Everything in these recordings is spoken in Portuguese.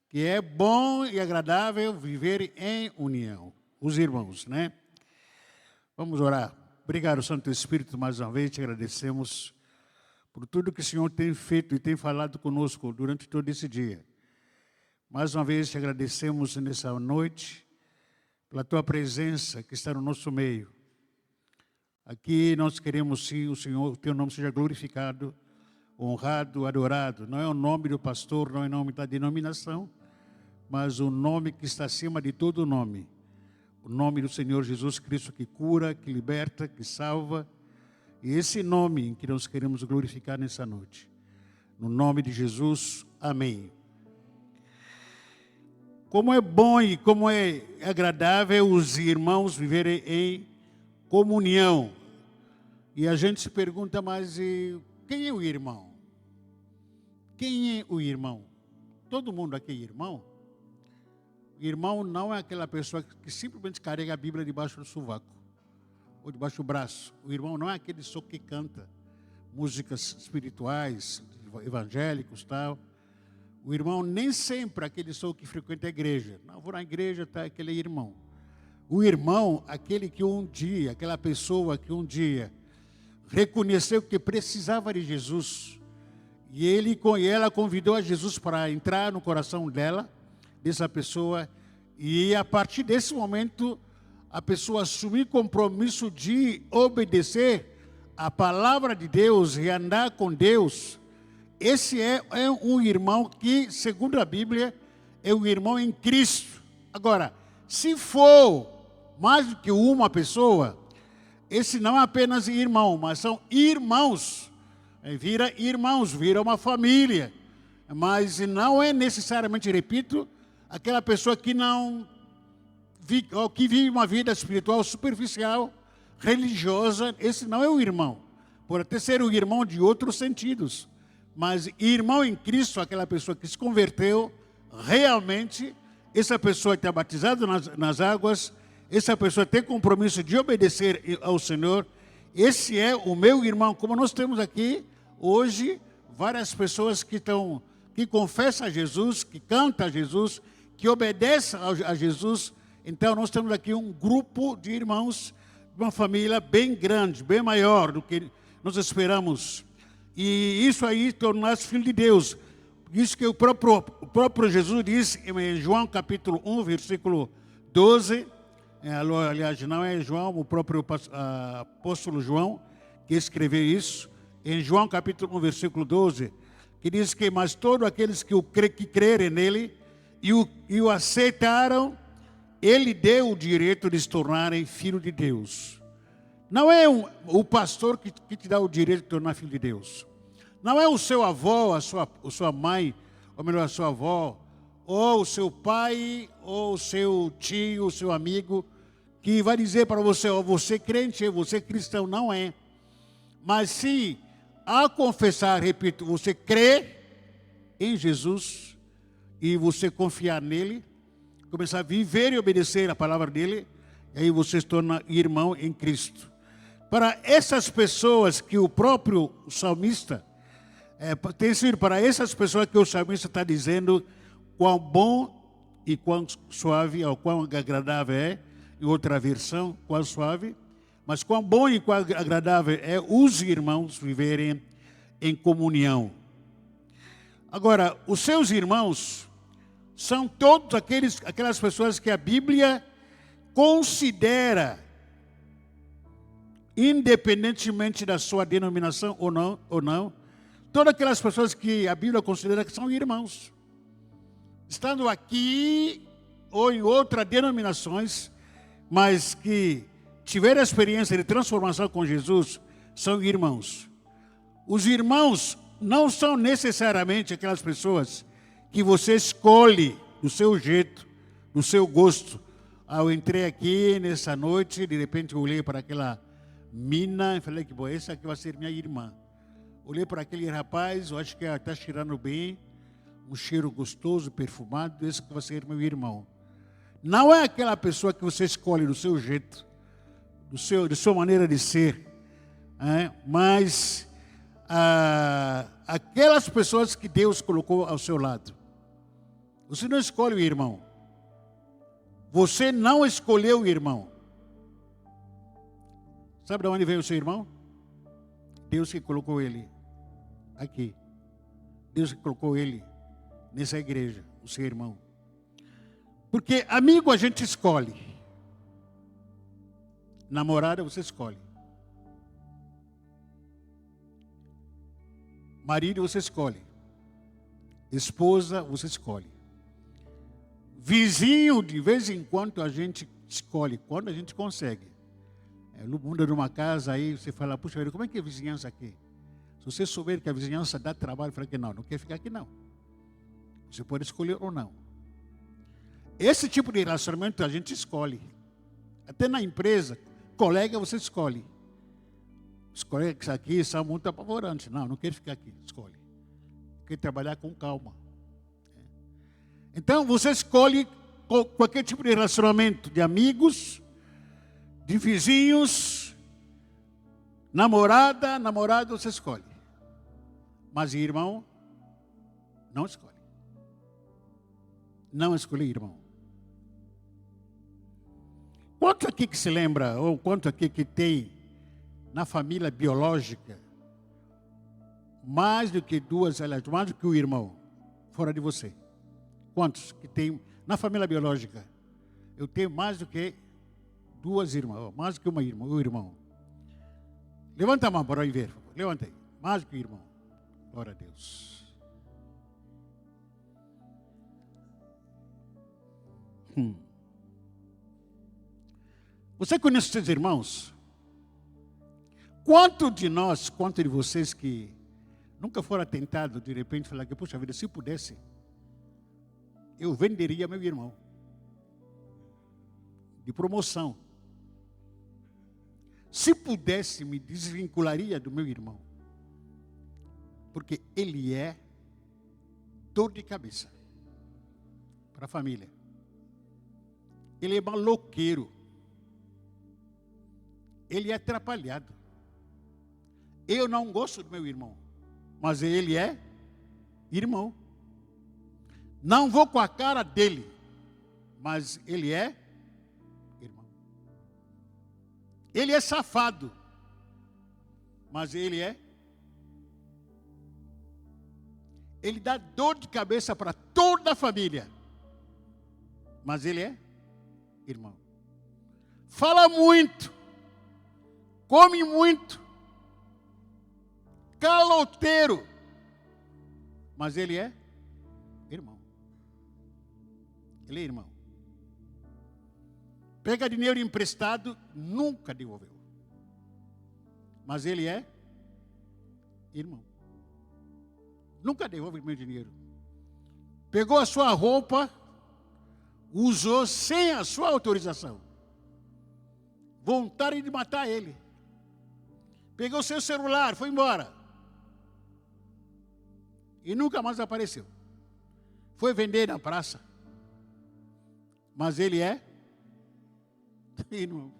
que é bom e agradável viver em união. Os irmãos, né? Vamos orar. Obrigado, Santo Espírito, mais uma vez te agradecemos por tudo que o Senhor tem feito e tem falado conosco durante todo esse dia. Mais uma vez te agradecemos nessa noite pela tua presença que está no nosso meio. Aqui nós queremos sim, o Senhor, teu nome seja glorificado, honrado, adorado. Não é o nome do pastor, não é o nome da denominação, mas o nome que está acima de todo nome. O nome do Senhor Jesus Cristo que cura, que liberta, que salva. E esse nome em que nós queremos glorificar nessa noite. No nome de Jesus, amém. Como é bom e como é agradável os irmãos viverem em comunhão. E a gente se pergunta, mas quem é o irmão? Quem é o irmão? Todo mundo aqui é irmão? Irmão não é aquela pessoa que simplesmente carrega a Bíblia debaixo do sovaco ou debaixo do braço. O irmão não é aquele só que canta músicas espirituais, evangélicos, tal. O irmão nem sempre é aquele só que frequenta a igreja. Não, vou na igreja, tá, aquele irmão. O irmão, aquele que um dia, aquela pessoa que um dia reconheceu que precisava de Jesus e ela convidou a Jesus para entrar no coração dela, dessa pessoa, e a partir desse momento a pessoa assumir compromisso de obedecer a palavra de Deus e andar com Deus. Esse é um irmão que, segundo a Bíblia, é um irmão em Cristo. Agora, se for mais do que uma pessoa, esse não é apenas irmão, mas são irmãos. Vira uma família. Mas não é necessariamente, repito, aquela pessoa que que vive uma vida espiritual superficial, religiosa. Esse não é o irmão. Pode até ser o irmão de outros sentidos. Mas irmão em Cristo, aquela pessoa que se converteu, realmente, essa pessoa está batizada nas águas, essa pessoa tem compromisso de obedecer ao Senhor. Esse é o meu irmão. Como nós temos aqui, hoje, várias pessoas que confessam a Jesus, que cantam a Jesus, que obedecem a Jesus. Então, nós temos aqui um grupo de irmãos, uma família bem grande, bem maior do que nós esperamos. E isso aí tornar-se filho de Deus. Isso que o próprio Jesus disse em João capítulo 1, versículo 12. Aliás, não é João, o próprio apóstolo João que escreveu isso. Em João capítulo 1, versículo 12, que diz que, mas todos aqueles que crerem nele e o aceitaram, ele deu o direito de se tornarem filho de Deus. Não é o pastor que te dá o direito de tornar filho de Deus. Não é o seu avô, a sua mãe, ou melhor, a sua avó, ou o seu pai, ou o seu tio, o seu amigo, que vai dizer para você, você é crente, você é cristão. Não é. Mas se, ao confessar, repito, você crê em Jesus e você confiar nele, começar a viver e obedecer a palavra dele, aí você se torna irmão em Cristo. Para essas pessoas que o próprio salmista, tem sido para essas pessoas que o salmista está dizendo quão bom e quão suave, ou quão agradável é, em outra versão, quão suave, mas quão bom e quão agradável é os irmãos viverem em comunhão. Agora, os seus irmãos são todos aquelas pessoas que a Bíblia considera, independentemente da sua denominação ou não, todas aquelas pessoas que a Bíblia considera que são irmãos. Estando aqui ou em outras denominações, mas que tiveram a experiência de transformação com Jesus, são irmãos. Os irmãos não são necessariamente aquelas pessoas que você escolhe do seu jeito, do seu gosto. Eu entrei aqui nessa noite, de repente eu olhei para aquela mina e falei que essa aqui vai ser minha irmã. Olhei para aquele rapaz, eu acho que está cheirando bem, um cheiro gostoso, perfumado, esse que vai ser meu irmão. Não é aquela pessoa que você escolhe do seu jeito, de sua maneira de ser, mas aquelas pessoas que Deus colocou ao seu lado. Você não escolhe o irmão. Você não escolheu o irmão. Sabe de onde veio o seu irmão? Deus que colocou ele aqui. Deus que colocou ele nessa igreja, o seu irmão. Porque amigo a gente escolhe. Namorada você escolhe. Marido você escolhe. Esposa você escolhe. Vizinho, de vez em quando a gente escolhe, quando a gente consegue. Muda de uma casa aí, você fala, puxa, como é que é a vizinhança aqui? Se você souber que a vizinhança dá trabalho, fala que não quer ficar aqui não. Você pode escolher ou não. Esse tipo de relacionamento a gente escolhe. Até na empresa, colega você escolhe. Os colegas aqui são muito apavorantes. Não quero ficar aqui, escolhe. Quer trabalhar com calma. Então você escolhe qualquer tipo de relacionamento, de amigos, de vizinhos, namorado você escolhe. Mas irmão, não escolhe. Não escolhe irmão. Quanto aqui que se lembra, ou quanto aqui que tem na família biológica, mais do que mais do que o irmão, fora de você? Quantos que tem na família biológica? Eu tenho mais do que 2 irmãs, mais do que uma irmã, um irmão. Levanta a mão para eu ver, por favor. Levanta aí. Mais do que irmão. Glória a Deus. Você conhece seus irmãos? Quanto de vocês que nunca foram tentados de repente falar que, puxa vida, se pudesse, eu venderia meu irmão. De promoção. Se pudesse, me desvincularia do meu irmão. Porque ele é dor de cabeça para a família. Ele é maloqueiro. Ele é atrapalhado. Eu não gosto do meu irmão, mas ele é irmão. Não vou com a cara dele, mas ele é irmão. Ele é safado, mas ele dá dor de cabeça para toda a família, mas ele é irmão. Fala muito, come muito, caloteiro, mas ele é irmão. Ele é irmão. Pega dinheiro emprestado, nunca devolveu. Mas ele é irmão. Nunca devolve meu dinheiro. Pegou a sua roupa, usou sem a sua autorização. Vontade de matar ele. Pegou seu celular, foi embora. E nunca mais apareceu. Foi vender na praça. Mas ele é irmão.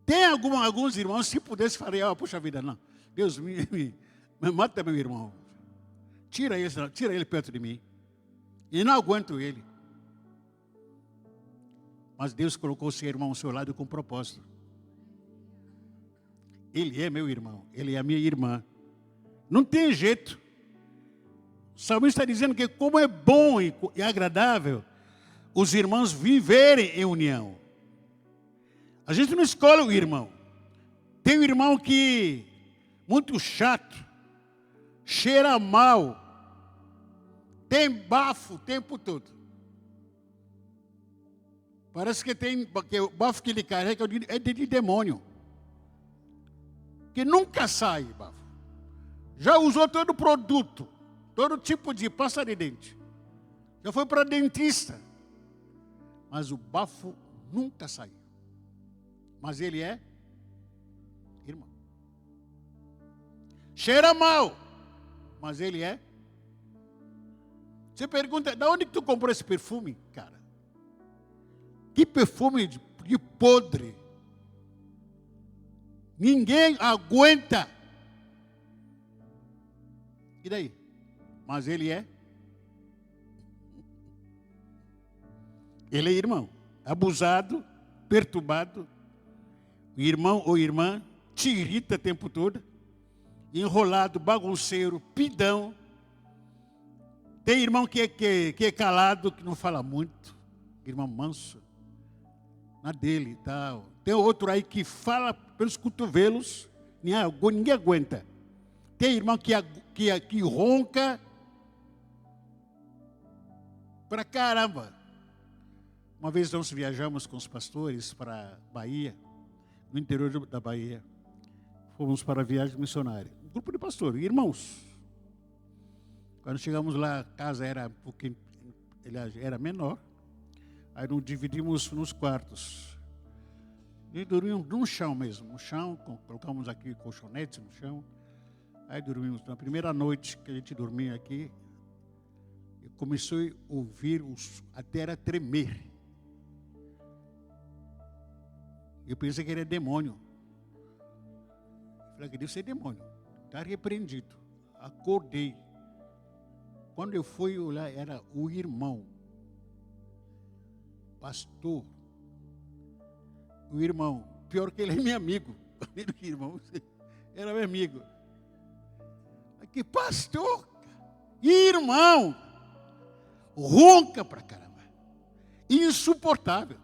Tem alguns irmãos, se pudesse falar, puxa vida, não. Deus me mata meu irmão. Tira ele perto de mim. E não aguento ele. Mas Deus colocou seu irmão ao seu lado com propósito. Ele é meu irmão, ele é a minha irmã. Não tem jeito. O salmista está dizendo que como é bom e agradável os irmãos viverem em união. A gente não escolhe o irmão. Tem um irmão que muito chato, cheira mal, tem bafo o tempo todo. Parece que o bafo que ele carrega é de demônio. Que nunca sai bafo. Já usou todo o produto, todo tipo de pasta de dente. Já foi para dentista. Mas o bafo nunca sai. Mas ele é irmão. Cheira mal, mas ele é. Você pergunta, de onde tu comprou esse perfume, cara? Que perfume de podre. Ninguém aguenta. E daí? Mas ele é Ele é irmão. Abusado, perturbado. O irmão ou irmã te irrita o tempo todo. Enrolado, bagunceiro, pidão. Tem irmão que é calado, que não fala muito. Irmão manso. Na dele e tal. Tem outro aí que fala pelos cotovelos. Ninguém aguenta. Tem irmão que ronca. Para caramba. Uma vez nós viajamos com os pastores para Bahia. No interior da Bahia. Fomos para a viagem missionária. Um grupo de pastores, irmãos. Quando chegamos lá, a casa era um pouquinho, era menor. Aí nos dividimos nos quartos. E dormimos no chão mesmo, no chão, colocamos aqui colchonetes no chão. Aí dormimos. Na primeira noite que a gente dormia aqui, eu comecei a ouvir a terra tremer. Eu pensei que era demônio. Falei que deve ser demônio. Está repreendido. Acordei. Quando eu fui olhar, era o irmão. Pastor. O irmão. Pior que ele é meu amigo. Além do irmão, era meu amigo. Que pastor. Irmão. Ronca pra caramba. Insuportável.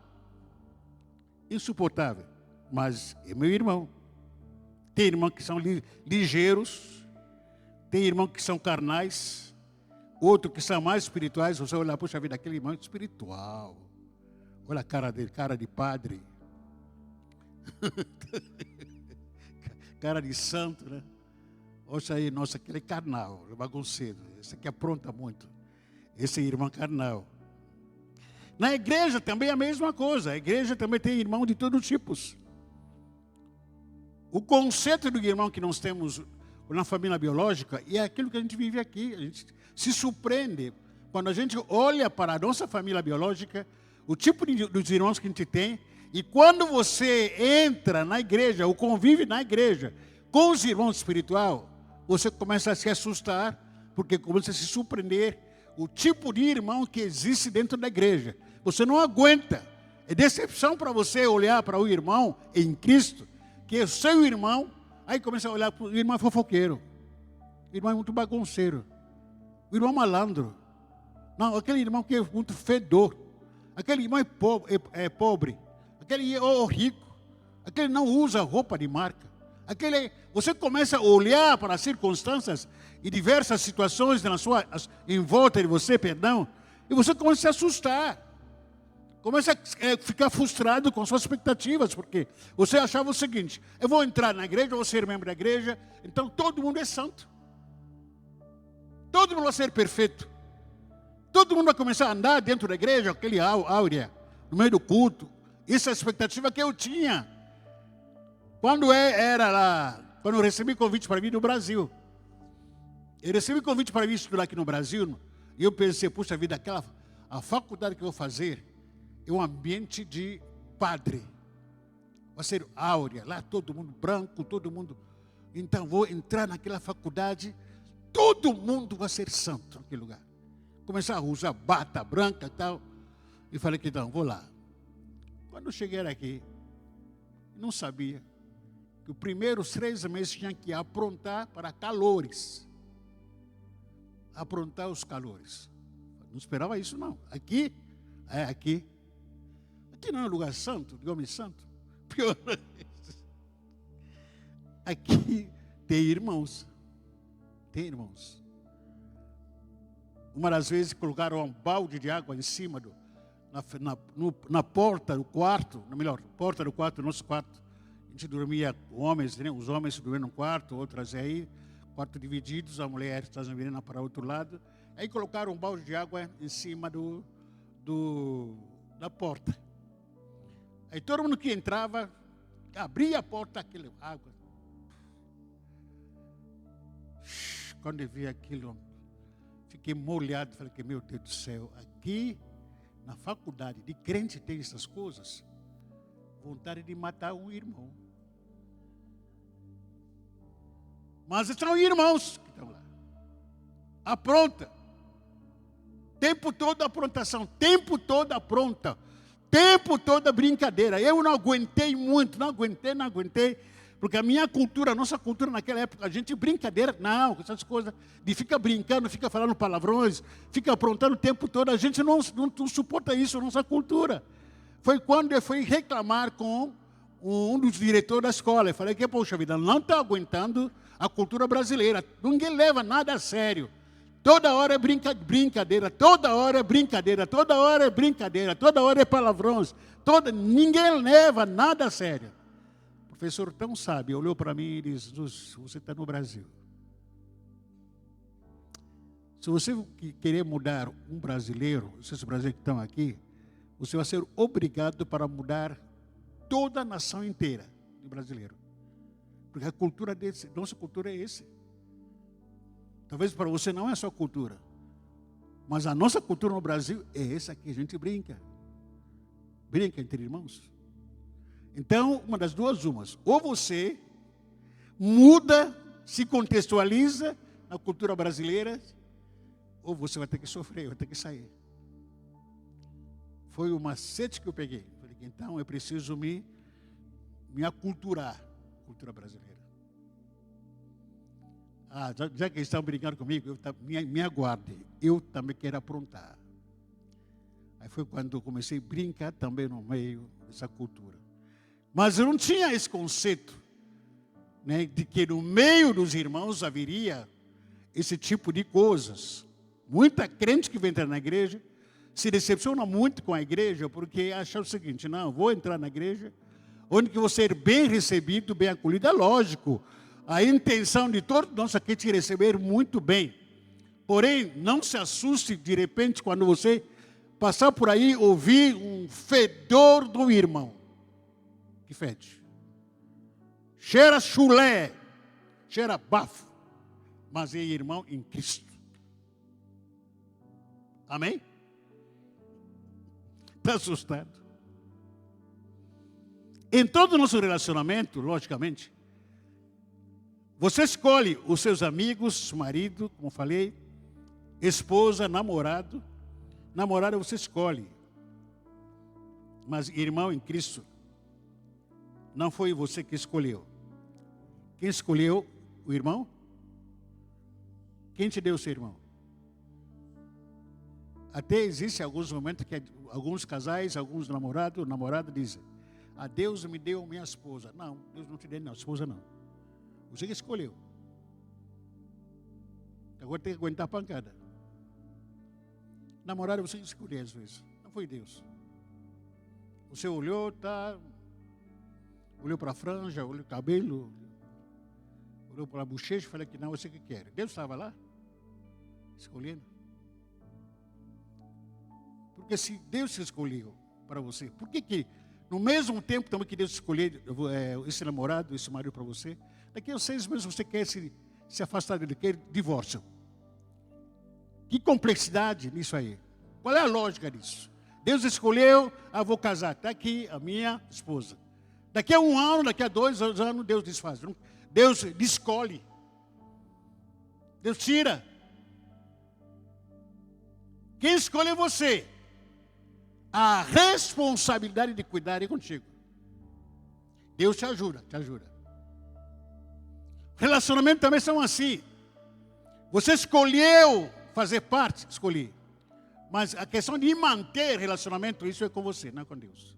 Insuportável. Mas é meu irmão. Tem irmãos que são ligeiros, tem irmãos que são carnais, outros que são mais espirituais. Você olha, puxa vida, aquele irmão é espiritual. Olha a cara dele, cara de padre. Cara de santo, né? Olha aí, nossa, aquele é carnal, é bagunceiro. Esse aqui apronta muito. Esse é irmão carnal. Na igreja também é a mesma coisa. A igreja também tem irmão de todos os tipos. O conceito do irmão que nós temos na família biológica é aquilo que a gente vive aqui. A gente se surpreende quando a gente olha para a nossa família biológica, o tipo dos irmãos que a gente tem, e quando você entra na igreja, ou convive na igreja com os irmãos espirituais, você começa a se assustar, porque começa a se surpreender o tipo de irmão que existe dentro da igreja. Você não aguenta. É decepção para você olhar para o irmão em Cristo, que é o seu irmão, aí começa a olhar para o irmão fofoqueiro. O irmão é muito bagunceiro. O irmão malandro. Não, aquele irmão que é muito fedor. Aquele irmão é pobre. Aquele é rico. Aquele não usa roupa de marca. Você começa a olhar para as circunstâncias e diversas situações em volta de você, perdão, e você começa a se assustar. Começa a ficar frustrado com suas expectativas, porque você achava o seguinte: eu vou entrar na igreja, eu vou ser membro da igreja, então todo mundo é santo. Todo mundo vai ser perfeito. Todo mundo vai começar a andar dentro da igreja, aquele áurea, no meio do culto. Essa é a expectativa que eu tinha. Quando eu recebi convite para vir no Brasil. Eu recebi convite para vir estudar aqui no Brasil, e eu pensei, puxa vida, a faculdade que eu vou fazer é um ambiente de padre. Vai ser áurea, lá todo mundo branco, todo mundo. Então vou entrar naquela faculdade, todo mundo vai ser santo naquele lugar. Começar a usar bata branca e tal. E falei que não, vou lá. Quando eu cheguei aqui, não sabia que os primeiros 3 meses tinha que aprontar para calores. Aprontar os calores. Não esperava isso, não. Aqui não é um lugar santo, de homem santo. Pior. Aqui tem irmãos. Tem irmãos. Uma das vezes colocaram um balde de água em cima na porta do quarto, porta do quarto, do nosso quarto. A gente dormia, os homens dormiam num quarto, outras aí, quarto divididos, as mulheres estavam virando para o outro lado. Aí colocaram um balde de água em cima da porta. Aí todo mundo que entrava, abria a porta, aquela água. Quando eu vi aquilo, fiquei molhado, falei que, meu Deus do céu, aqui na faculdade de crente tem essas coisas, vontade de matar um irmão. Mas são irmãos que estão lá. Apronta. tempo todo aprontação, tempo todo apronta, tempo todo brincadeira. Eu não aguentei muito, não aguentei, porque a minha cultura, a nossa cultura naquela época, a gente brincadeira, não, essas coisas, de fica brincando, fica falando palavrões, fica aprontando o tempo todo, a gente não suporta isso, a nossa cultura. Foi quando eu fui reclamar com um dos diretores da escola. Eu falei que, poxa vida, não está aguentando a cultura brasileira. Ninguém leva nada a sério. Toda hora é brincadeira, toda hora é brincadeira, toda hora é brincadeira, toda hora é palavrões. Ninguém leva nada a sério. O professor tão sábio olhou para mim e disse, você está no Brasil. Se você querer mudar um brasileiro, esses brasileiros que estão aqui, você vai ser obrigado para mudar toda a nação inteira de brasileiro. Porque a cultura desse, nossa cultura é esse. Talvez para você não é só cultura, mas a nossa cultura no Brasil é essa que a gente brinca. Brinca entre irmãos. Então, uma das duas umas. Ou você muda, se contextualiza na cultura brasileira, ou você vai ter que sofrer, vai ter que sair. Foi o macete que eu peguei. Falei, então eu preciso me aculturar, cultura brasileira. Já que eles estão brincando comigo, me aguardem, eu também quero aprontar. Aí foi quando eu comecei a brincar também no meio dessa cultura. Mas eu não tinha esse conceito, né, de que no meio dos irmãos haveria esse tipo de coisas. Muita crente que vem entrar na igreja se decepciona muito com a igreja porque acha o seguinte, não, vou entrar na igreja onde que vou ser bem recebido, bem acolhido. É lógico, a intenção de todos nós aqui é te receber muito bem. Porém, não se assuste de repente quando você passar por aí ouvir um fedor do irmão. Que fede. Cheira chulé, cheira bafo, mas é irmão em Cristo. Amém? Está assustado? Em todo o nosso relacionamento, logicamente, você escolhe os seus amigos, marido, como falei, esposa, namorado. Namorada você escolhe. Mas irmão em Cristo, não foi você que escolheu. Quem escolheu o irmão? Quem te deu o seu irmão? Até existe alguns momentos que alguns casais, alguns namorados dizem, Deus me deu minha esposa. Não, Deus não te deu, não, esposa não. Você que escolheu. Agora tem que aguentar a pancada. Namorado você que escolheu às vezes. Não foi Deus. Você olhou, olhou para a franja, olhou para o cabelo, olhou para a bochecha e falou que não, você que quer. Deus estava lá, escolhendo. Porque se Deus se escolheu para você, por que no mesmo tempo também que Deus escolheu esse namorado, esse marido para você, daqui a 6 meses você quer se afastar dele, quer divórcio? Que complexidade nisso aí? Qual é a lógica disso? Deus escolheu, vou casar, está aqui a minha esposa. Daqui a 1 ano, daqui a 2 anos, Deus desfaz. Deus escolhe. Deus tira. Quem escolhe é você. A responsabilidade de cuidar é contigo. Deus te ajuda, te ajuda. Relacionamentos também são assim. Você escolheu fazer parte, escolhi. Mas a questão de manter relacionamento, isso é com você, não é com Deus.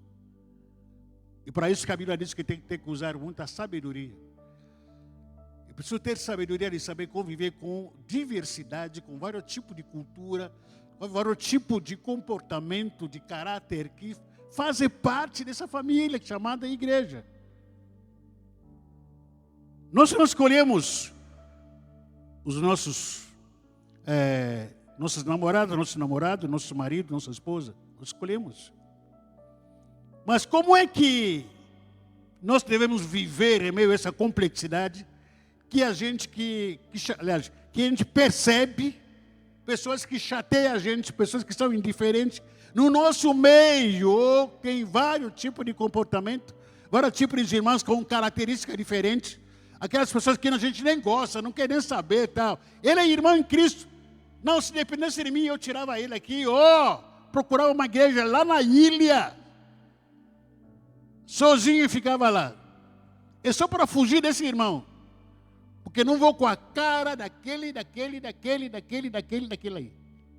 E para isso que a Bíblia diz que tem que ter que usar muita sabedoria. Eu preciso ter sabedoria de saber conviver com diversidade, com vários tipos de cultura, com vários tipos de comportamento, de caráter que fazem parte dessa família chamada igreja. Nós não escolhemos os nossas namoradas, nosso namorado, nosso marido, nossa esposa. Nós escolhemos. Mas como é que nós devemos viver em meio a essa complexidade que a gente que a gente percebe pessoas que chateiam a gente, pessoas que são indiferentes no nosso meio, tem vários tipos de comportamento, vários tipos de irmãos com características diferentes. Aquelas pessoas que a gente nem gosta, não quer nem saber tal. Ele é irmão em Cristo. Não, se dependesse de mim, eu tirava ele aqui, procurava uma igreja lá na ilha. Sozinho ficava lá. É só para fugir desse irmão. Porque não vou com a cara daquele aí.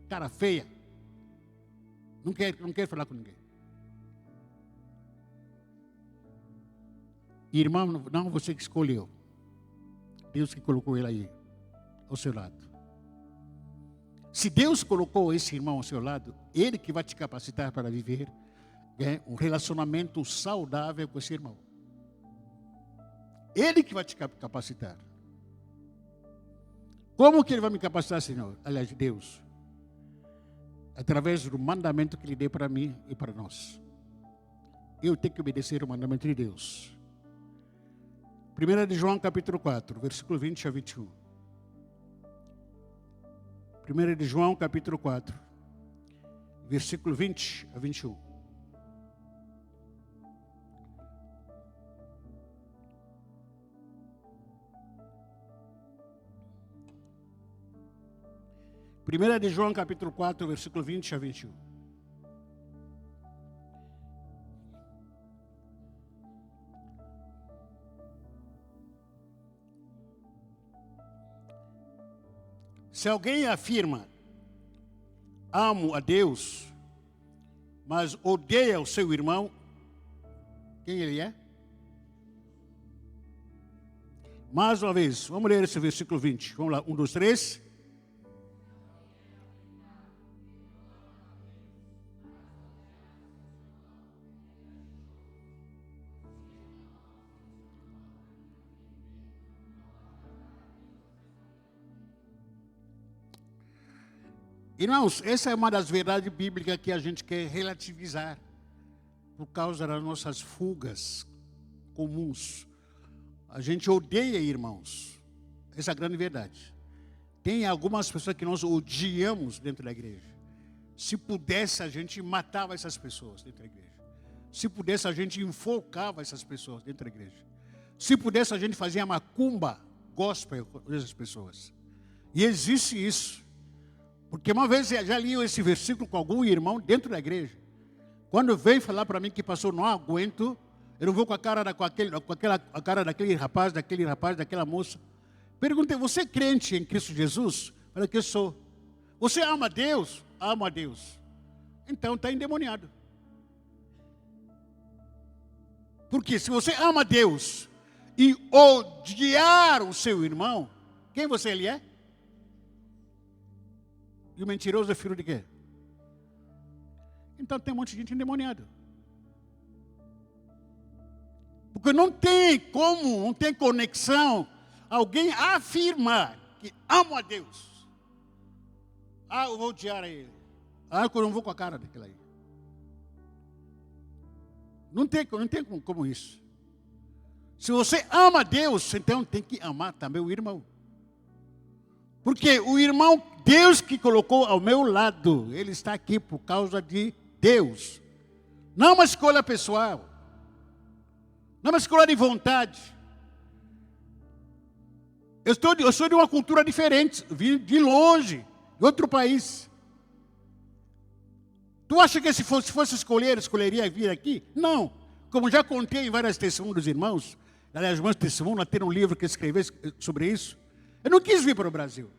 Cara feia. Não quero falar com ninguém. Irmão, não você que escolheu. Deus que colocou ele aí, ao seu lado. Se Deus colocou esse irmão ao seu lado, Ele que vai te capacitar para viver um relacionamento saudável com esse irmão. Ele que vai te capacitar. Como que Ele vai me capacitar, Senhor? Aliás, Deus. Através do mandamento que Ele deu para mim e para nós. Eu tenho que obedecer o mandamento de Deus. 1 de João capítulo 4, versículo 20 a 21. 1 de João capítulo 4, versículo 20 a 21. Primeira de João capítulo 4, versículo 20 a 21. Se alguém afirma, amo a Deus, mas odeia o seu irmão, quem ele é? Mais uma vez, vamos ler esse versículo 20. Vamos lá, 1, 2, 3. Irmãos, essa é uma das verdades bíblicas que a gente quer relativizar por causa das nossas fugas comuns. A gente odeia irmãos. Essa é a grande verdade. Tem algumas pessoas que nós odiamos dentro da igreja. Se pudesse, a gente matava essas pessoas dentro da igreja. Se pudesse, a gente enforcava essas pessoas dentro da igreja. Se pudesse, a gente fazia macumba, gospel com essas pessoas. E existe isso. Porque uma vez eu já li esse versículo com algum irmão dentro da igreja. Quando veio falar para mim que pastor, não aguento, eu não vou com a cara daquele rapaz, daquela moça. Perguntei, você é crente em Cristo Jesus? Falei que eu sou. Você ama a Deus? Amo a Deus. Então está endemoniado. Porque se você ama a Deus e odiar o seu irmão, quem ele é? E o mentiroso é filho de quê? Então tem um monte de gente endemoniada. Porque não tem conexão alguém afirmar que amo a Deus. Eu vou odiar a ele. Eu não vou com a cara daquele aí. Não tem como isso. Se você ama a Deus, então tem que amar também o irmão. Porque o irmão, Deus que colocou ao meu lado, ele está aqui por causa de Deus. Não uma escolha pessoal. Não uma escolha de vontade. Eu sou de uma cultura diferente, vim de longe, de outro país. Tu acha que se fosse escolheria vir aqui? Não. Como já contei em várias testemunhas dos irmãos, aliás, meus testemunhos, tem um livro que escrevi sobre isso. Eu não quis vir para o Brasil.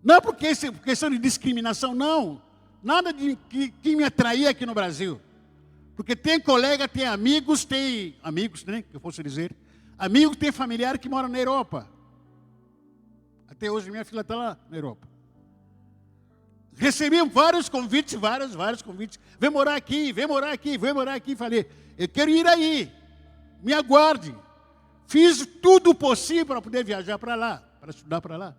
Não por questão de discriminação, não. Nada que me atraía aqui no Brasil. Porque tem colega, tem amigos, né, que eu posso dizer. Amigos, tem familiar que mora na Europa. Até hoje minha filha está lá na Europa. Recebi vários convites, vários convites. Vem morar aqui. Falei, eu quero ir aí. Me aguarde. Fiz tudo possível para poder viajar para lá, para estudar para lá.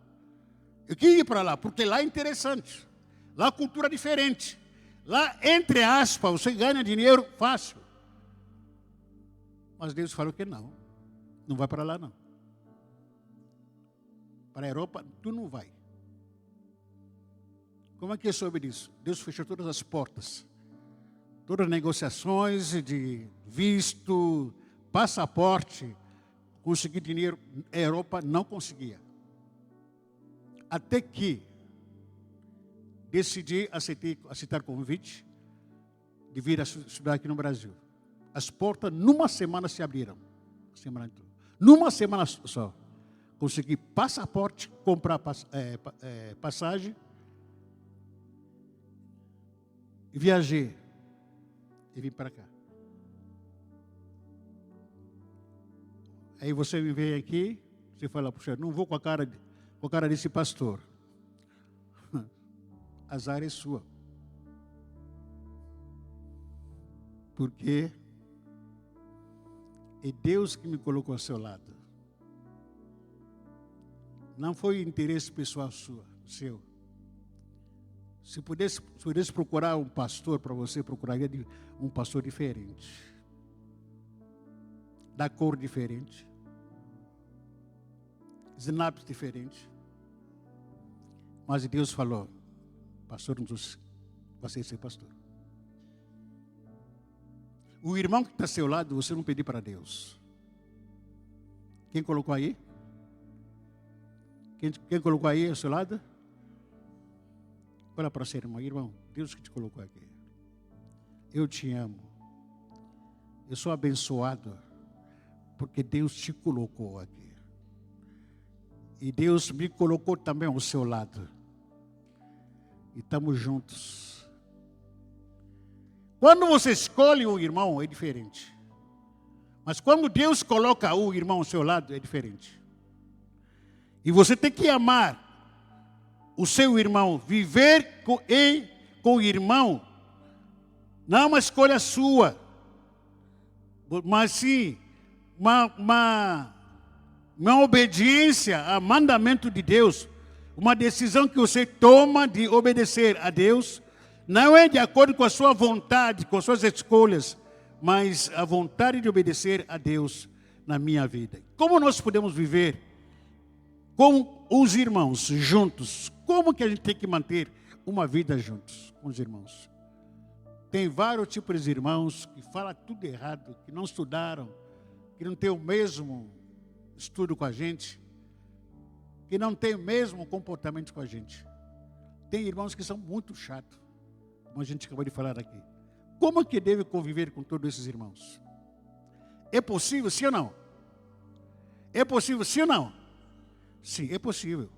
Eu queria ir para lá, porque lá é interessante. Lá a cultura é diferente. Lá, entre aspas, você ganha dinheiro fácil. Mas Deus falou que não. Não vai para lá, não. Para a Europa, tu não vai. Como é que eu soube disso? Deus fechou todas as portas. Todas as negociações de visto, passaporte, conseguir dinheiro. A Europa não conseguia. Até que decidi aceitar o convite de vir estudar aqui no Brasil. As portas, numa semana, se abriram. Numa semana só. Consegui passaporte, comprar passagem. E viajei. E vim para cá. Aí você me vem aqui, você fala, puxa, não vou com a cara desse pastor. Azar é sua. Porque é Deus que me colocou ao seu lado. Não foi interesse pessoal seu. Se pudesse procurar um pastor para você, procuraria um pastor diferente. Da cor diferente. Sinapse diferente. Mas Deus falou, pastor, você ser pastor. O irmão que está ao seu lado, você não pediu para Deus. Quem colocou aí? Quem colocou aí ao seu lado? Olha para ser irmão, Deus que te colocou aqui. Eu te amo. Eu sou abençoado porque Deus te colocou aqui. E Deus me colocou também ao seu lado. E estamos juntos. Quando você escolhe um irmão, é diferente. Mas quando Deus coloca o irmão ao seu lado, é diferente. E você tem que amar o seu irmão, viver com o irmão, não é uma escolha sua, mas sim uma obediência ao mandamento de Deus, uma decisão que você toma de obedecer a Deus, não é de acordo com a sua vontade, com as suas escolhas, mas a vontade de obedecer a Deus na minha vida. Como nós podemos viver com os irmãos juntos? Como que a gente tem que manter uma vida juntos com os irmãos? Tem vários tipos de irmãos que falam tudo errado, que não estudaram, que não têm o mesmo estudo com a gente, que não têm o mesmo comportamento com a gente. Tem irmãos que são muito chatos, como a gente acabou de falar aqui. Como que deve conviver com todos esses irmãos? É possível, sim ou não? É possível, sim ou não? Sim, é possível.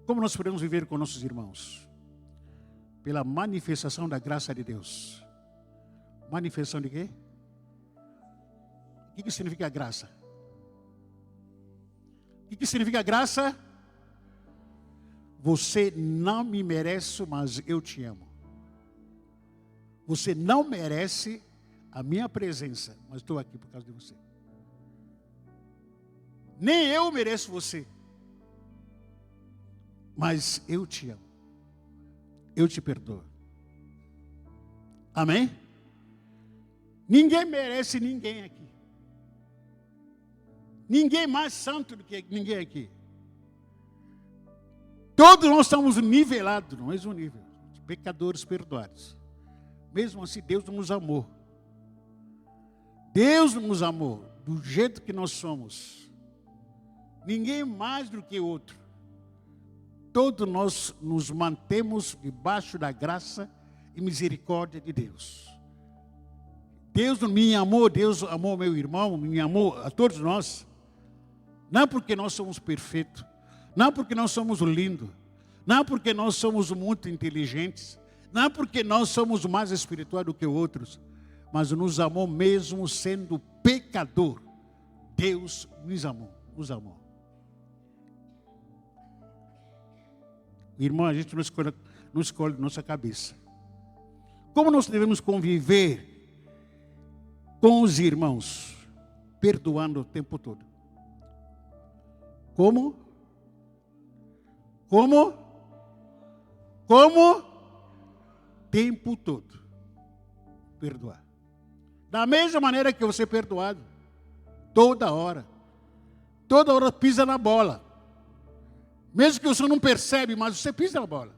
Como nós podemos viver com nossos irmãos? Pela manifestação da graça de Deus. Manifestação de quê? O que significa graça? O que significa graça? Você não me merece, mas eu te amo. Você não merece a minha presença, mas estou aqui por causa de você. Nem eu mereço você. Mas eu te amo. Eu te perdoo. Amém? Ninguém merece ninguém aqui. Ninguém mais santo do que ninguém aqui. Todos nós estamos nivelados no mesmo nível. Pecadores perdoados. Mesmo assim, Deus nos amou. Deus nos amou do jeito que nós somos. Ninguém mais do que outro. Todos nós nos mantemos debaixo da graça e misericórdia de Deus. Deus me amou, Deus amou meu irmão, me amou a todos nós. Não porque nós somos perfeitos, não porque nós somos lindos, não porque nós somos muito inteligentes, não porque nós somos mais espirituais do que outros, mas nos amou mesmo sendo pecador. Deus nos amou, nos amou. Irmão, a gente não escolhe nossa cabeça. Como nós devemos conviver com os irmãos, perdoando o tempo todo? Como? Tempo todo. Perdoar. Da mesma maneira que você é perdoado. Toda hora. Toda hora pisa na bola. Mesmo que você não percebe, mas você pisa na bola.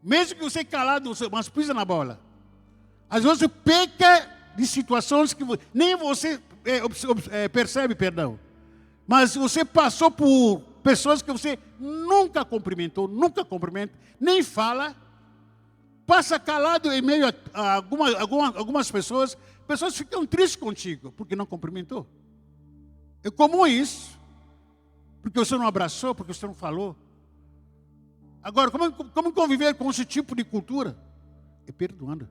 Mesmo que você é calado, mas pisa na bola. Às vezes você peca de situações que nem você percebe, perdão. Mas você passou por pessoas que você nunca cumprimentou, nunca cumprimenta, nem fala, passa calado em meio a algumas pessoas ficam tristes contigo, porque não cumprimentou. É comum isso, porque você não abraçou, porque você não falou. Agora, como conviver com esse tipo de cultura? É perdoando.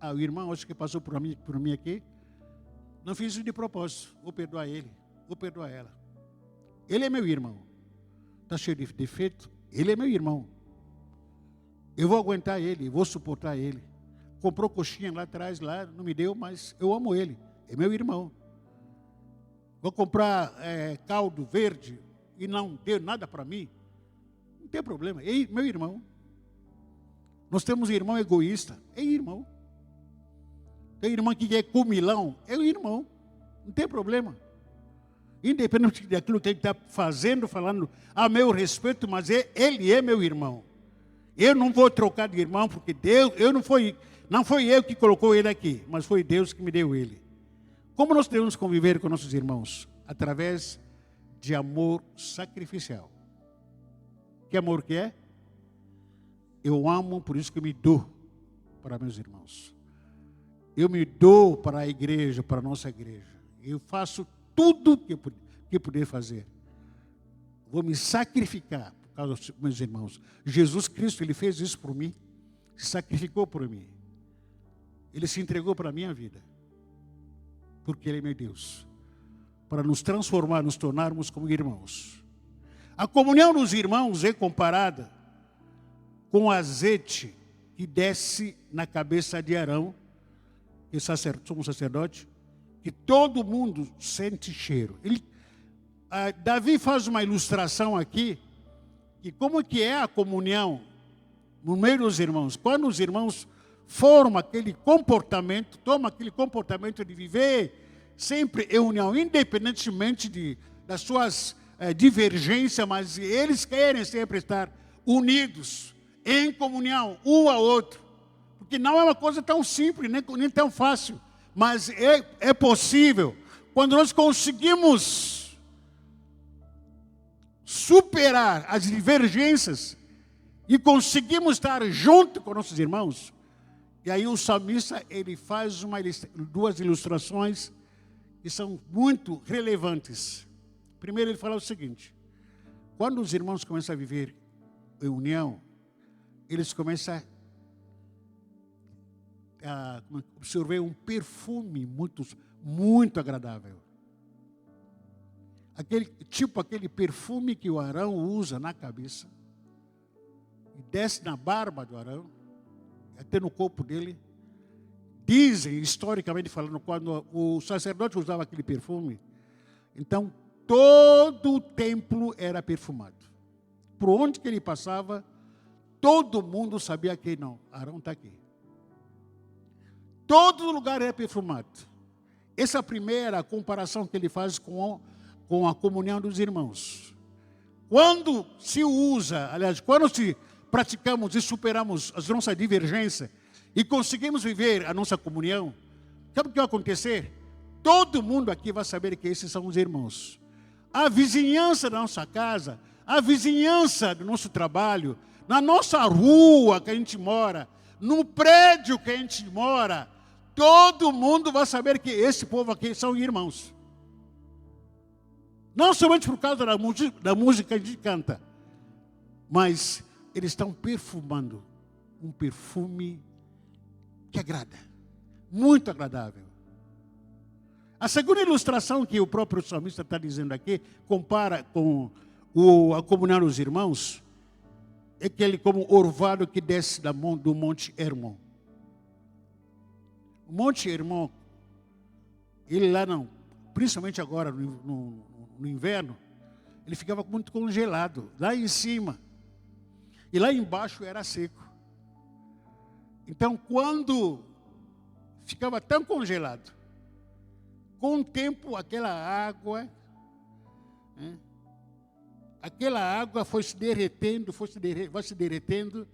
O irmão, acho que passou por mim aqui, não fiz isso de propósito. Vou perdoar ele, vou perdoar ela. Ele é meu irmão. Está cheio de defeito, ele é meu irmão. Eu vou aguentar ele, vou suportar ele. Comprou coxinha lá atrás, lá não me deu, mas eu amo ele. É meu irmão. Vou comprar caldo verde e não deu nada para mim. Não tem problema, é meu irmão. Nós temos irmão egoísta, é irmão. Tem irmão que quer comilão, é o irmão. Não tem problema. Independente daquilo que ele está fazendo, falando a meu respeito, mas ele é meu irmão. Eu não vou trocar de irmão, porque Deus, não foi eu que colocou ele aqui, mas foi Deus que me deu ele. Como nós devemos conviver com nossos irmãos? Através de amor sacrificial. Que amor que é? Eu amo, por isso que eu me dou para meus irmãos. Eu me dou para a igreja, para a nossa igreja. Eu faço tudo que eu puder fazer. Vou me sacrificar por causa dos meus irmãos. Jesus Cristo, Ele fez isso por mim. Se sacrificou por mim. Ele se entregou para a minha vida. Porque Ele é meu Deus. Para nos transformar, nos tornarmos como irmãos. A comunhão dos irmãos é comparada com o azeite que desce na cabeça de Arão, que somos sacerdote, que todo mundo sente cheiro. Davi faz uma ilustração aqui, de como que é a comunhão no meio dos irmãos. Quando os irmãos formam aquele comportamento, tomam aquele comportamento de viver sempre em união, independentemente das suas divergências, mas eles querem sempre estar unidos, em comunhão, um ao outro. Porque não é uma coisa tão simples, nem tão fácil. Mas é possível. Quando nós conseguimos superar as divergências e conseguimos estar junto com nossos irmãos. E aí o salmista, ele faz duas ilustrações que são muito relevantes. Primeiro ele fala o seguinte: quando os irmãos começam a viver em união, eles começam a absorver um perfume muito agradável. Aquele perfume que o Arão usa na cabeça, e desce na barba do Arão, até no corpo dele. Dizem, historicamente falando, quando o sacerdote usava aquele perfume, então todo o templo era perfumado. Por onde que ele passava, todo mundo sabia que não, Arão está aqui. Todo lugar é perfumado. Essa é a primeira comparação que ele faz com a comunhão dos irmãos. Quando se usa, aliás, quando se praticamos e superamos as nossas divergências e conseguimos viver a nossa comunhão, sabe o que vai acontecer? Todo mundo aqui vai saber que esses são os irmãos. A vizinhança da nossa casa, a vizinhança do nosso trabalho, na nossa rua que a gente mora, no prédio que a gente mora, todo mundo vai saber que esse povo aqui são irmãos. Não somente por causa da música que a gente canta, mas eles estão perfumando um perfume que agrada, muito agradável. A segunda ilustração que o próprio salmista está dizendo aqui, compara com a comunhão dos irmãos, é aquele como orvalho que desce do Monte Hermon. O Monte Hermon, ele lá não, principalmente agora no inverno, ele ficava muito congelado, lá em cima. E lá embaixo era seco. Então, quando ficava tão congelado, com o tempo aquela água foi se derretendo, vai se derretendo,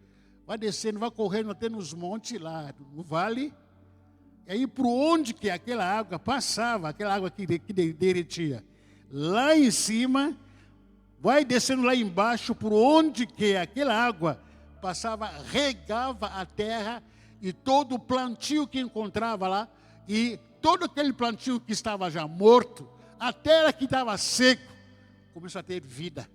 vai descendo, vai correndo até nos montes lá no vale. E aí, por onde que aquela água passava, aquela água que derretia, lá em cima, vai descendo lá embaixo, por onde que aquela água passava, regava a terra e todo o plantio que encontrava lá, e todo aquele plantio que estava já morto, a terra que estava seco, começou a ter vida.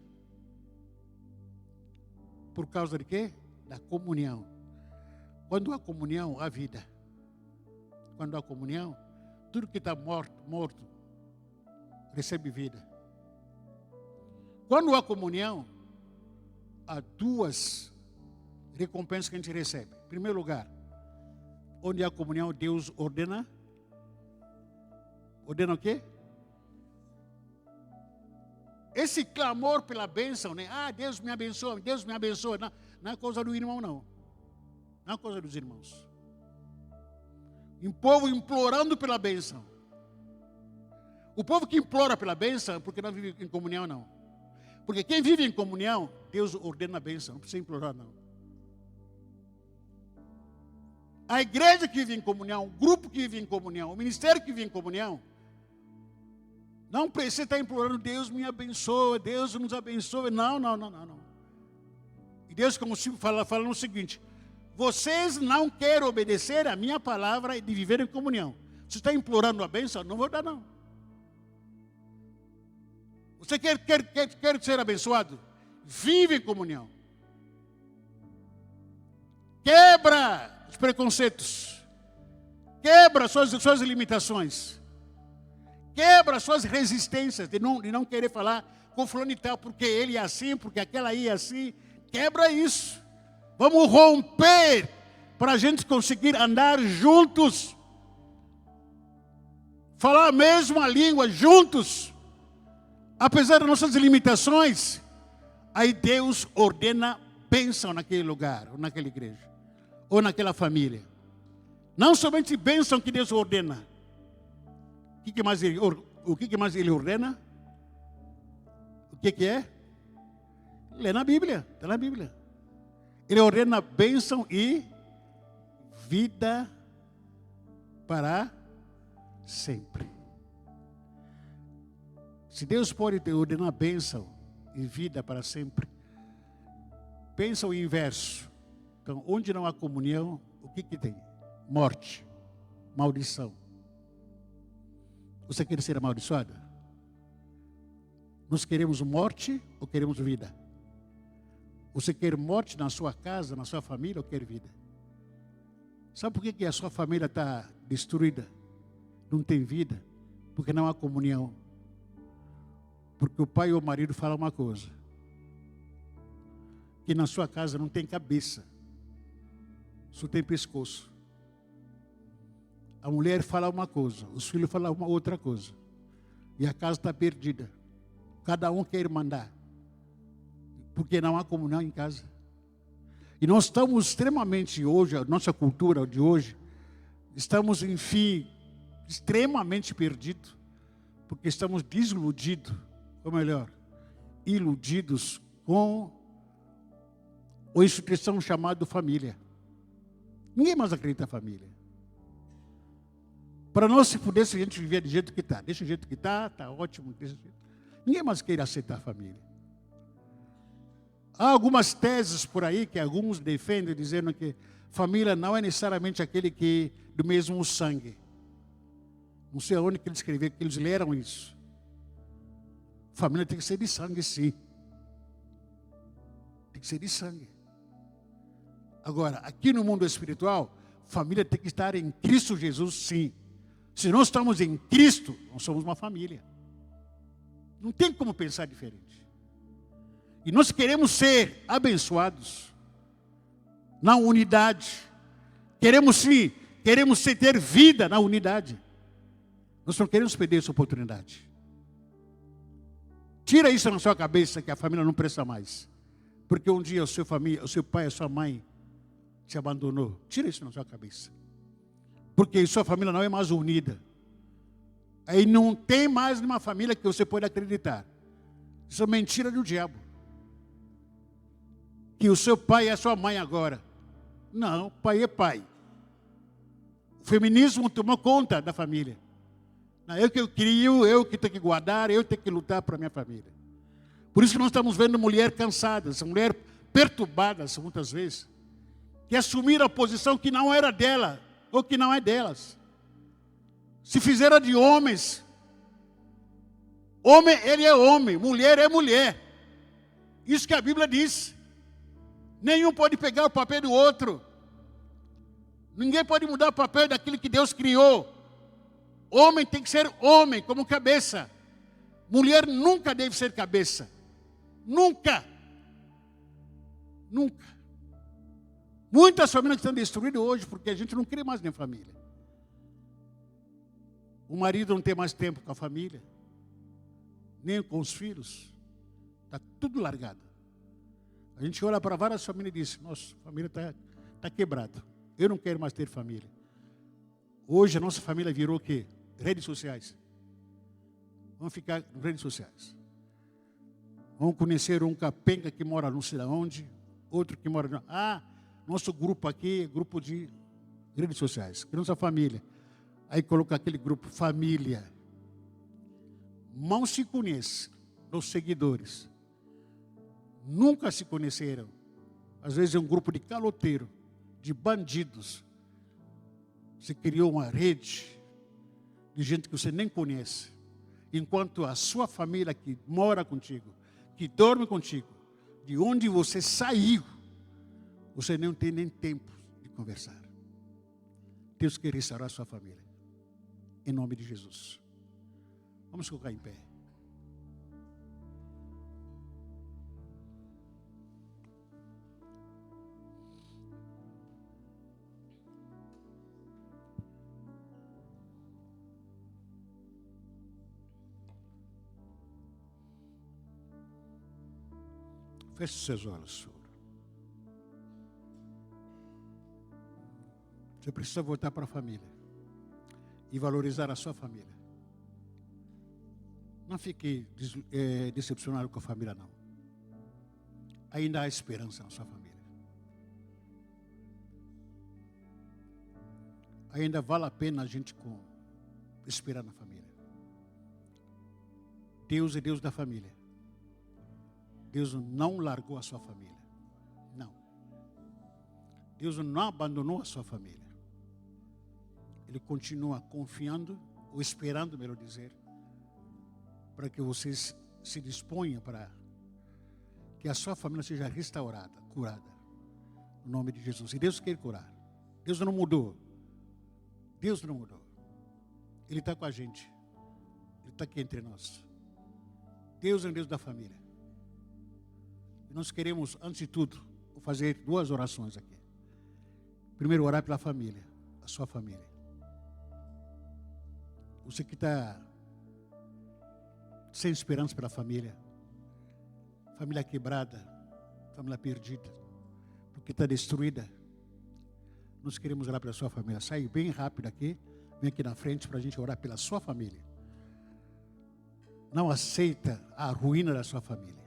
Por causa de quê? Da comunhão. Quando há comunhão, há vida. Quando há comunhão, tudo que está morto, recebe vida. Quando há comunhão, há duas recompensas que a gente recebe. Em primeiro lugar, onde há comunhão, Deus ordena. Ordena o quê? Esse clamor pela bênção, né? Ah, Deus me abençoa, Deus me abençoa. Não, não é coisa do irmão, não. Não é coisa dos irmãos. Um povo implorando pela bênção. O povo que implora pela bênção é porque não vive em comunhão, não. Porque quem vive em comunhão, Deus ordena a bênção, não precisa implorar, não. A igreja que vive em comunhão, o grupo que vive em comunhão, o ministério que vive em comunhão, não precisa estar implorando, Deus me abençoa, Deus nos abençoa. Não. E Deus, como fala o seguinte: vocês não querem obedecer a minha palavra de viver em comunhão. Você está implorando a bênção? Não vou dar, não. Você quer ser abençoado? Vive em comunhão. Quebra os preconceitos. Quebra suas limitações. Quebra suas resistências de não querer falar com fulano e tal, porque ele é assim, porque aquela aí é assim. Quebra isso. Vamos romper para a gente conseguir andar juntos. Falar a mesma língua juntos. Apesar das nossas limitações, aí Deus ordena bênção naquele lugar, ou naquela igreja, ou naquela família. Não somente bênção que Deus ordena. O que mais ele ordena? O que é? Lê na Bíblia, está na Bíblia. Ele ordena bênção e vida para sempre. Se Deus pode ordenar bênção e vida para sempre, pensa o inverso. Então, onde não há comunhão, o que tem? Morte, maldição. Você quer ser amaldiçoado? Nós queremos morte ou queremos vida? Você quer morte na sua casa, na sua família, ou quer vida? Sabe por que a sua família está destruída? Não tem vida? Porque não há comunhão. Porque o pai ou o marido falam uma coisa: que na sua casa não tem cabeça, só tem pescoço. A mulher fala uma coisa, os filhos falam uma outra coisa. E a casa está perdida. Cada um quer mandar. Porque não há comunhão em casa. E nós estamos extremamente hoje, a nossa cultura de hoje, estamos, enfim, extremamente perdidos. Porque estamos desiludidos, ou melhor, iludidos com a instituição chamada família. Ninguém mais acredita na família. Para nós, se pudesse, a gente viver do jeito que está. Deixa o jeito que está ótimo. Ninguém mais quer aceitar a família. Há algumas teses por aí que alguns defendem, dizendo que família não é necessariamente aquele que do mesmo sangue. Não sei onde que eles escreveram, que eles leram isso. Família tem que ser de sangue, sim. Tem que ser de sangue. Agora, aqui no mundo espiritual, família tem que estar em Cristo Jesus, sim. Se nós estamos em Cristo, nós somos uma família. Não tem como pensar diferente. E nós queremos ser abençoados na unidade. Queremos sim, ter vida na unidade. Nós não queremos perder essa oportunidade. Tira isso na sua cabeça que a família não presta mais. Porque um dia o seu pai, a sua mãe te abandonou. Tira isso na sua cabeça. Porque sua família não é mais unida. Aí não tem mais uma família que você pode acreditar. Isso é mentira do diabo. Que o seu pai é a sua mãe agora. Não, pai é pai. O feminismo tomou conta da família. Não, eu que crio, eu que tenho que guardar, eu tenho que lutar para a minha família. Por isso que nós estamos vendo mulher cansadas, mulher perturbadas muitas vezes, que assumiram a posição que não era dela, ou que não é delas. Se fizeram de homens. Homem, ele é homem, mulher é mulher. Isso que a Bíblia diz. Nenhum pode pegar o papel do outro. Ninguém pode mudar o papel daquilo que Deus criou. Homem tem que ser homem, como cabeça. Mulher nunca deve ser cabeça. Nunca. Nunca. Muitas famílias estão destruídas hoje porque a gente não crê mais em família. O marido não tem mais tempo com a família, nem com os filhos. Está tudo largado. A gente olha para várias famílias e diz: nossa, a família está quebrada. Eu não quero mais ter família. Hoje a nossa família virou o quê? Redes sociais. Vamos ficar nas redes sociais. Vamos conhecer um capenga que mora não sei onde, outro que mora... nosso grupo aqui é grupo de redes sociais. Que nossa família. Aí coloca aquele grupo, família. Mal se conhece, os seguidores. Nunca se conheceram. Às vezes é um grupo de caloteiro, de bandidos. Você criou uma rede de gente que você nem conhece. Enquanto a sua família que mora contigo, que dorme contigo, de onde você saiu, você não tem nem tempo de conversar. Deus quer restaurar a sua família. Em nome de Jesus. Vamos colocar em pé. Feche os seus olhos, Senhor. Você precisa voltar para a família e valorizar a sua família. Não fique decepcionado com a família, não. Ainda há esperança na sua família. Ainda vale a pena a gente esperar na família. Deus é Deus da família. Deus não largou a sua família. Não. Deus não abandonou a sua família. Ele continua confiando, ou esperando, melhor dizer, para que vocês se disponham para que a sua família seja restaurada, curada. No nome de Jesus. E Deus quer curar. Deus não mudou. Deus não mudou. Ele está com a gente. Ele está aqui entre nós. Deus é o Deus da família. E nós queremos, antes de tudo, fazer 2 orações aqui. Primeiro, orar pela família, a sua família. Você que está sem esperança pela família, família quebrada, família perdida, porque está destruída. Nós queremos orar pela sua família. Sai bem rápido aqui, vem aqui na frente para a gente orar pela sua família. Não aceita a ruína da sua família.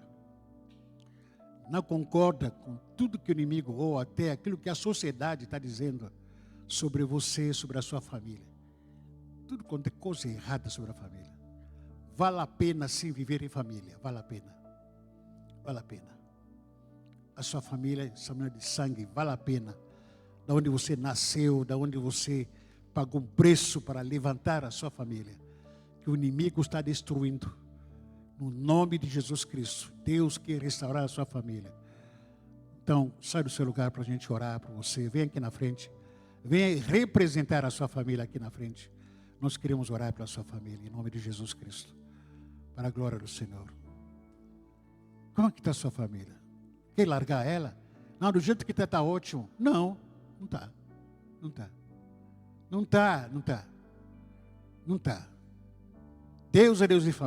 Não concorda com tudo que o inimigo ou até aquilo que a sociedade está dizendo sobre você, sobre a sua família. Tudo quanto é coisa errada sobre a família. Vale a pena sim viver em família. Vale a pena. Vale a pena. A sua família, essa família de sangue, vale a pena. Da onde você nasceu, da onde você pagou um preço para levantar a sua família. Que o inimigo está destruindo. No nome de Jesus Cristo, Deus quer restaurar a sua família. Então, sai do seu lugar para a gente orar por você. Vem aqui na frente. Venha representar a sua família aqui na frente. Nós queremos orar pela sua família, em nome de Jesus Cristo. Para a glória do Senhor. Como é que está a sua família? Quer largar ela? Não, do jeito que está ótimo. Não, não está. Não está. Não está, não está. Não está. Deus é Deus de família.